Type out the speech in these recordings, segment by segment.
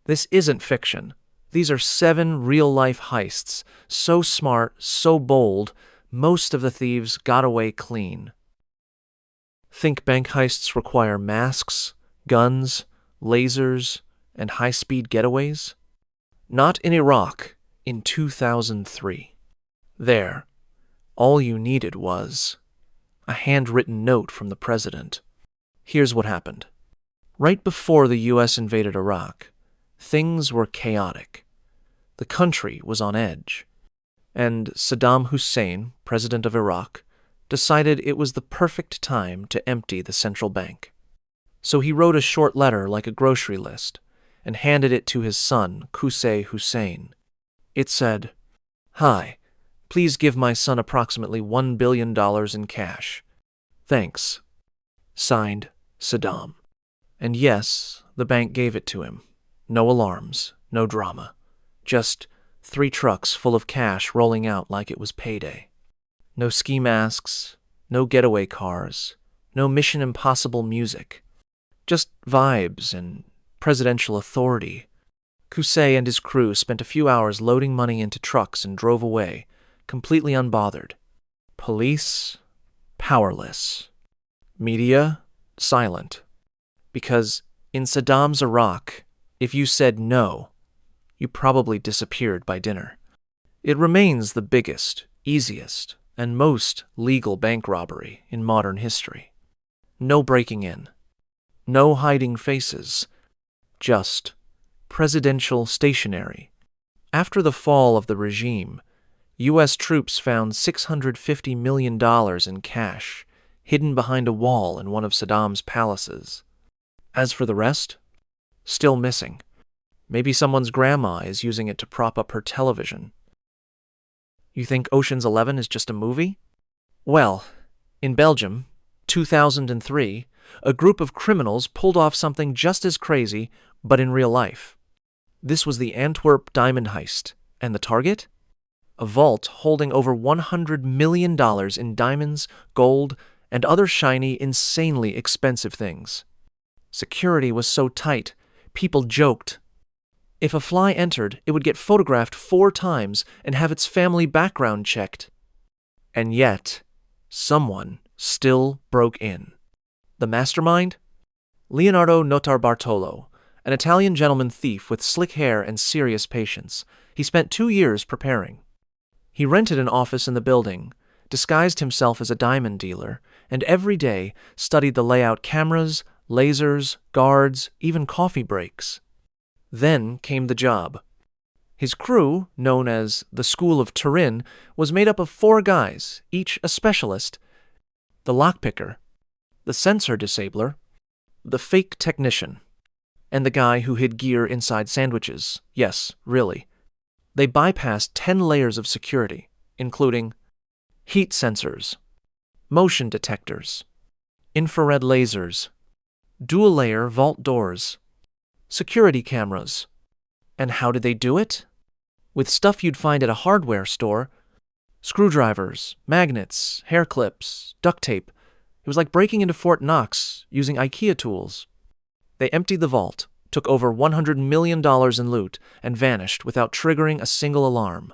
This isn't fiction. These are 7 real-life heists, so smart, so bold, most of the thieves got away clean. Think bank heists require masks, guns, lasers, and high-speed getaways? Not in Iraq in 2003. There, all you needed was a handwritten note from the president. Here's what happened. Right before the U.S. invaded Iraq, things were chaotic. The country was on edge, and Saddam Hussein, president of Iraq, decided it was the perfect time to empty the central bank. So he wrote a short letter like a grocery list and handed it to his son, Qusay Hussein. It said, "Hi, please give my son approximately $1 billion in cash. Thanks. Signed, Saddam." And yes, the bank gave it to him. No alarms, no drama. Just 3 trucks full of cash rolling out like it was payday. No ski masks, no getaway cars, no Mission Impossible music. Just vibes and presidential authority. Qusay and his crew spent a few hours loading money into trucks and drove away, completely unbothered. Police, powerless. Media, silent. Because in Saddam's Iraq, if you said no, you probably disappeared by dinner. It remains the biggest, easiest, and most legal bank robbery in modern history. No breaking in. No hiding faces. Just presidential stationery. After the fall of the regime, U.S. troops found $650 million in cash, hidden behind a wall in one of Saddam's palaces. As for the rest, still missing. Maybe someone's grandma is using it to prop up her television. You think Ocean's 11 is just a movie? Well, in Belgium, 2003, a group of criminals pulled off something just as crazy, but in real life. This was the Antwerp diamond heist, and the target? A vault holding over $100 million in diamonds, gold, and other shiny, insanely expensive things. Security was so tight, people joked. If a fly entered, it would get photographed 4 times and have its family background checked. And yet, someone still broke in. The mastermind? Leonardo Notarbartolo, an Italian gentleman thief with slick hair and serious patience. He spent 2 years preparing. He rented an office in the building, disguised himself as a diamond dealer, and every day studied the layout cameras, lasers, guards, even coffee breaks. Then came the job. His crew, known as the School of Turin, was made up of 4 guys, each a specialist: the lockpicker, the sensor disabler, the fake technician, and the guy who hid gear inside sandwiches. Yes, really. They bypassed 10 layers of security, including heat sensors, motion detectors, infrared lasers, dual-layer vault doors, security cameras. And how did they do it? With stuff you'd find at a hardware store: screwdrivers, magnets, hair clips, duct tape. It was like breaking into Fort Knox using IKEA tools. They emptied the vault, took over $100 million in loot, and vanished without triggering a single alarm.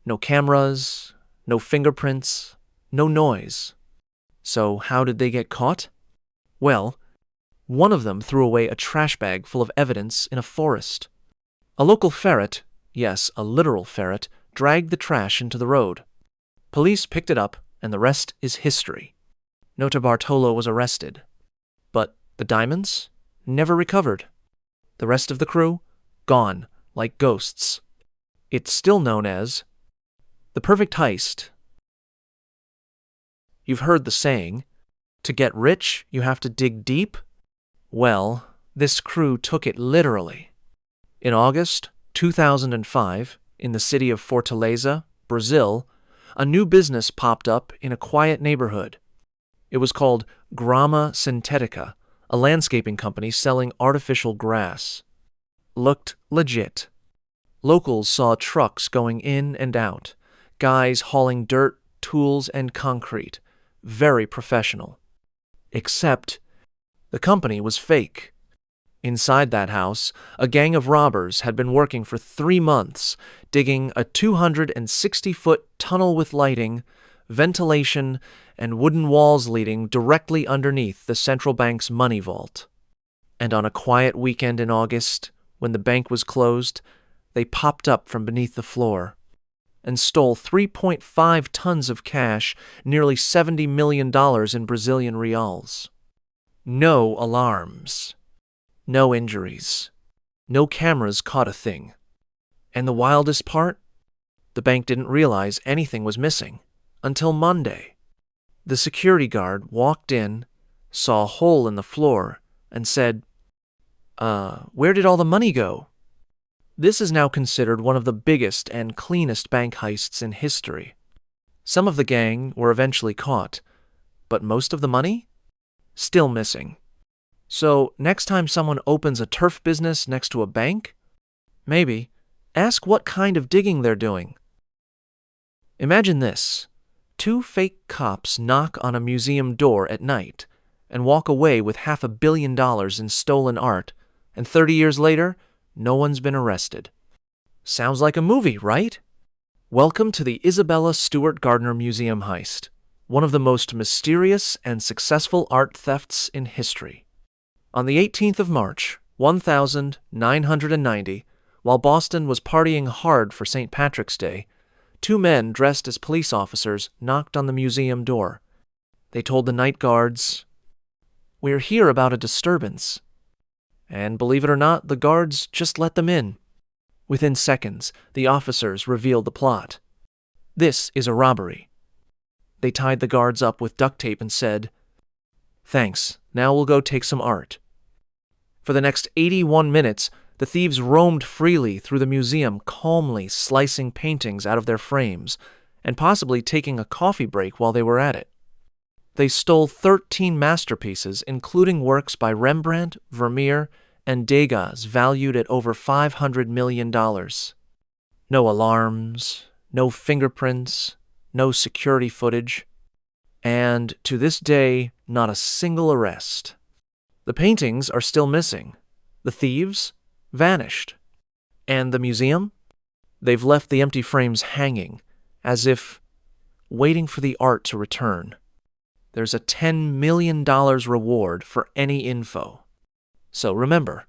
No cameras, no fingerprints, no noise. So how did they get caught? Well, one of them threw away a trash bag full of evidence in a forest. A local ferret, yes, a literal ferret, dragged the trash into the road. Police picked it up, and the rest is history. Notarbartolo was arrested. But the diamonds? Never recovered. The rest of the crew? Gone, like ghosts. It's still known as the perfect heist. You've heard the saying, to get rich, you have to dig deep? Well, this crew took it literally. In August 2005, in the city of Fortaleza, Brazil, a new business popped up in a quiet neighborhood. It was called Grama Sintética, a landscaping company selling artificial grass. Looked legit. Locals saw trucks going in and out, guys hauling dirt, tools, and concrete. Very professional. Except the company was fake. Inside that house, a gang of robbers had been working for 3 months, digging a 260-foot tunnel with lighting, ventilation, and wooden walls leading directly underneath the central bank's money vault. And on a quiet weekend in August, when the bank was closed, they popped up from beneath the floor and stole 3.5 tons of cash, nearly $70 million in Brazilian reals. No alarms. No injuries. No cameras caught a thing. And the wildest part? The bank didn't realize anything was missing until Monday. The security guard walked in, saw a hole in the floor, and said, where did all the money go? This is now considered one of the biggest and cleanest bank heists in history. Some of the gang were eventually caught, but most of the money? Still missing. So, next time someone opens a turf business next to a bank, maybe ask what kind of digging they're doing. Imagine this. 2 fake cops knock on a museum door at night and walk away with $500 million in stolen art, and 30 years later, no one's been arrested. Sounds like a movie, right? Welcome to the Isabella Stewart Gardner Museum heist, one of the most mysterious and successful art thefts in history. On the 18th of March, 1990, while Boston was partying hard for St. Patrick's Day, 2 men dressed as police officers knocked on the museum door. They told the night guards, "We're here about a disturbance." And believe it or not, the guards just let them in. Within seconds, the officers revealed the plot. This is a robbery. They tied the guards up with duct tape and said, "Thanks, now we'll go take some art." For the next 81 minutes, the thieves roamed freely through the museum, calmly slicing paintings out of their frames, and possibly taking a coffee break while they were at it. They stole 13 masterpieces, including works by Rembrandt, Vermeer, and Degas valued at over $500 million. No alarms, no fingerprints, no security footage, and to this day, not a single arrest. The paintings are still missing. The thieves vanished. And the museum? They've left the empty frames hanging, as if waiting for the art to return. There's a $10 million reward for any info. So remember,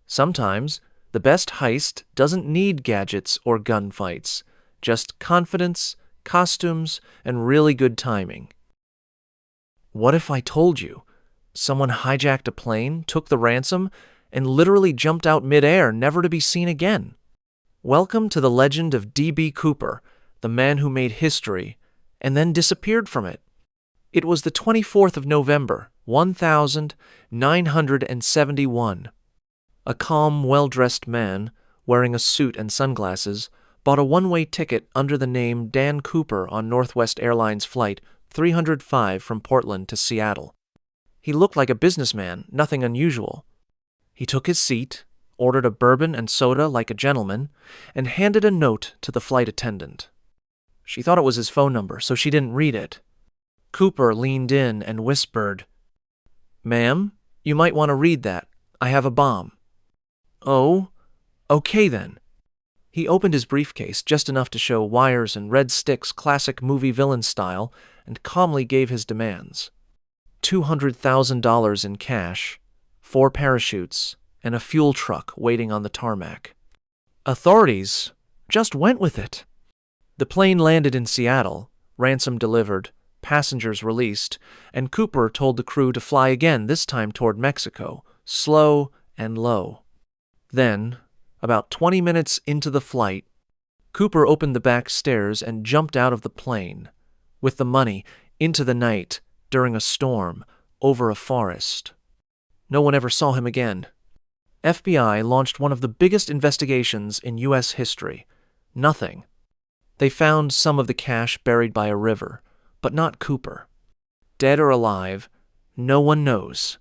sometimes the best heist doesn't need gadgets or gunfights, just confidence, costumes, and really good timing. What if I told you someone hijacked a plane, took the ransom, and literally jumped out midair, never to be seen again? Welcome to the legend of D.B. Cooper, the man who made history and then disappeared from it. It was the 24th of November, 1971. A calm, well-dressed man, wearing a suit and sunglasses, bought a one-way ticket under the name Dan Cooper on Northwest Airlines Flight 305 from Portland to Seattle. He looked like a businessman, nothing unusual. He took his seat, ordered a bourbon and soda like a gentleman, and handed a note to the flight attendant. She thought it was his phone number, so she didn't read it. Cooper leaned in and whispered, "Ma'am, you might want to read that. I have a bomb." "Oh, okay then." He opened his briefcase just enough to show wires and red sticks, classic movie villain style, and calmly gave his demands. $200,000 in cash, 4 parachutes, and a fuel truck waiting on the tarmac. Authorities just went with it. The plane landed in Seattle, ransom delivered, passengers released, and Cooper told the crew to fly again, this time toward Mexico, slow and low. Then, about 20 minutes into the flight, Cooper opened the back stairs and jumped out of the plane, with the money, into the night, during a storm, over a forest. No one ever saw him again. FBI launched one of the biggest investigations in U.S. history. Nothing. They found some of the cash buried by a river, but not Cooper. Dead or alive, no one knows.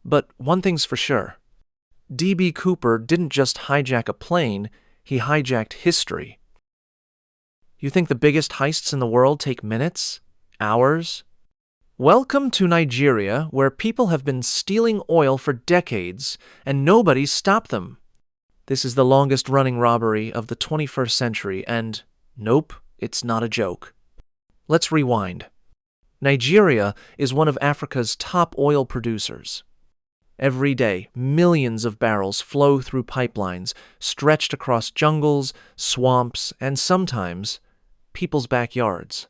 But one thing's for sure. D.B. Cooper didn't just hijack a plane, he hijacked history. You think the biggest heists in the world take minutes? Hours? Welcome to Nigeria, where people have been stealing oil for decades and nobody's stopped them. This is the longest-running robbery of the 21st century, and nope, it's not a joke. Let's rewind. Nigeria is one of Africa's top oil producers. Every day, millions of barrels flow through pipelines stretched across jungles, swamps, and sometimes people's backyards.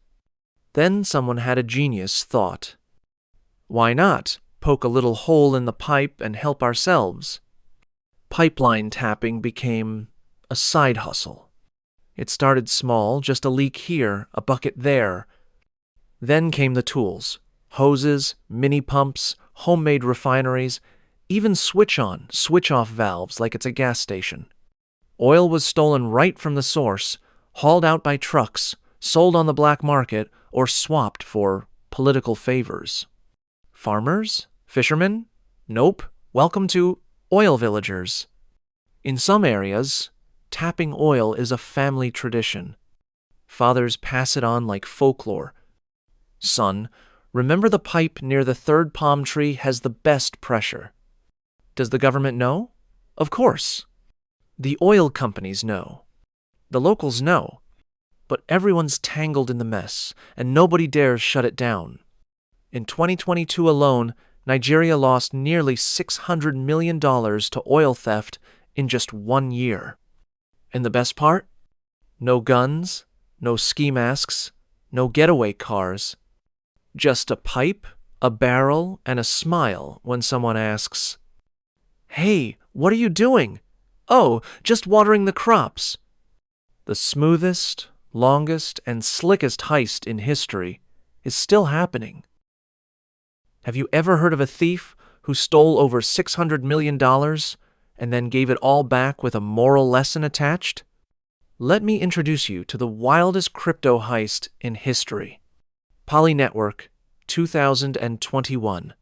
Then someone had a genius thought. Why not poke a little hole in the pipe and help ourselves? Pipeline tapping became a side hustle. It started small, just a leak here, a bucket there. Then came the tools: hoses, mini pumps, homemade refineries, even switch-on, switch-off valves like it's a gas station. Oil was stolen right from the source, hauled out by trucks, sold on the black market, or swapped for political favors. Farmers? Fishermen? Nope. Welcome to oil villagers. In some areas, tapping oil is a family tradition. Fathers pass it on like folklore. Son, remember the pipe near the third palm tree has the best pressure. Does the government know? Of course. The oil companies know. The locals know. But everyone's tangled in the mess, and nobody dares shut it down. In 2022 alone, Nigeria lost nearly $600 million to oil theft in just 1 year. And the best part? No guns, no ski masks, no getaway cars. Just a pipe, a barrel, and a smile when someone asks, "Hey, what are you doing?" "Oh, just watering the crops." The smoothest, longest, and slickest heist in history is still happening. Have you ever heard of a thief who stole over $600 million and then gave it all back with a moral lesson attached? Let me introduce you to the wildest crypto heist in history. Poly Network, 2021.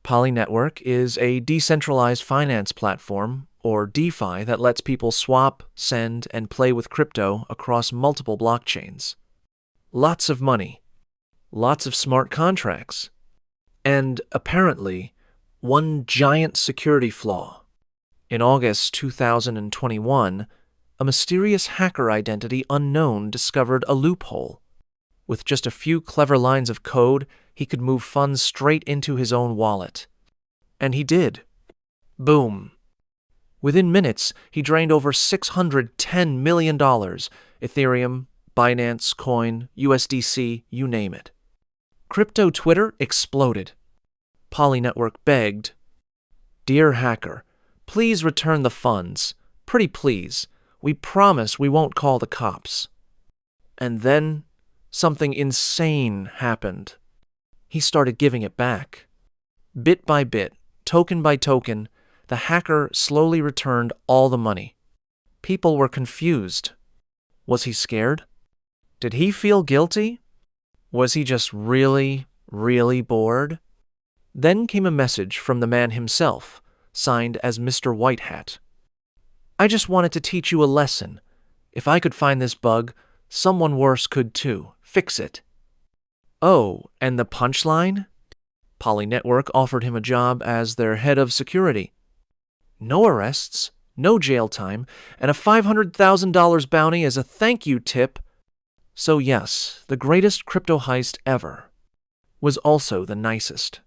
Poly Network is a decentralized finance platform, or DeFi, that lets people swap, send, and play with crypto across multiple blockchains. Lots of money, lots of smart contracts, and apparently, one giant security flaw. In August 2021, a mysterious hacker identity unknown discovered a loophole. With just a few clever lines of code, he could move funds straight into his own wallet. And he did. Boom. Within minutes, he drained over $610 million, Ethereum, Binance, Coin, USDC, you name it. Crypto Twitter exploded. Poly Network begged, "Dear hacker, please return the funds. Pretty please. We promise we won't call the cops." And then something insane happened. He started giving it back. Bit by bit, token by token, the hacker slowly returned all the money. People were confused. Was he scared? Did he feel guilty? Was he just really, really bored? Then came a message from the man himself, signed as Mr. Whitehat. "I just wanted to teach you a lesson. If I could find this bug, someone worse could too. Fix it." Oh, and the punchline? Poly Network offered him a job as their head of security. No arrests, no jail time, and a $500,000 bounty as a thank you tip. So yes, the greatest crypto heist ever was also the nicest.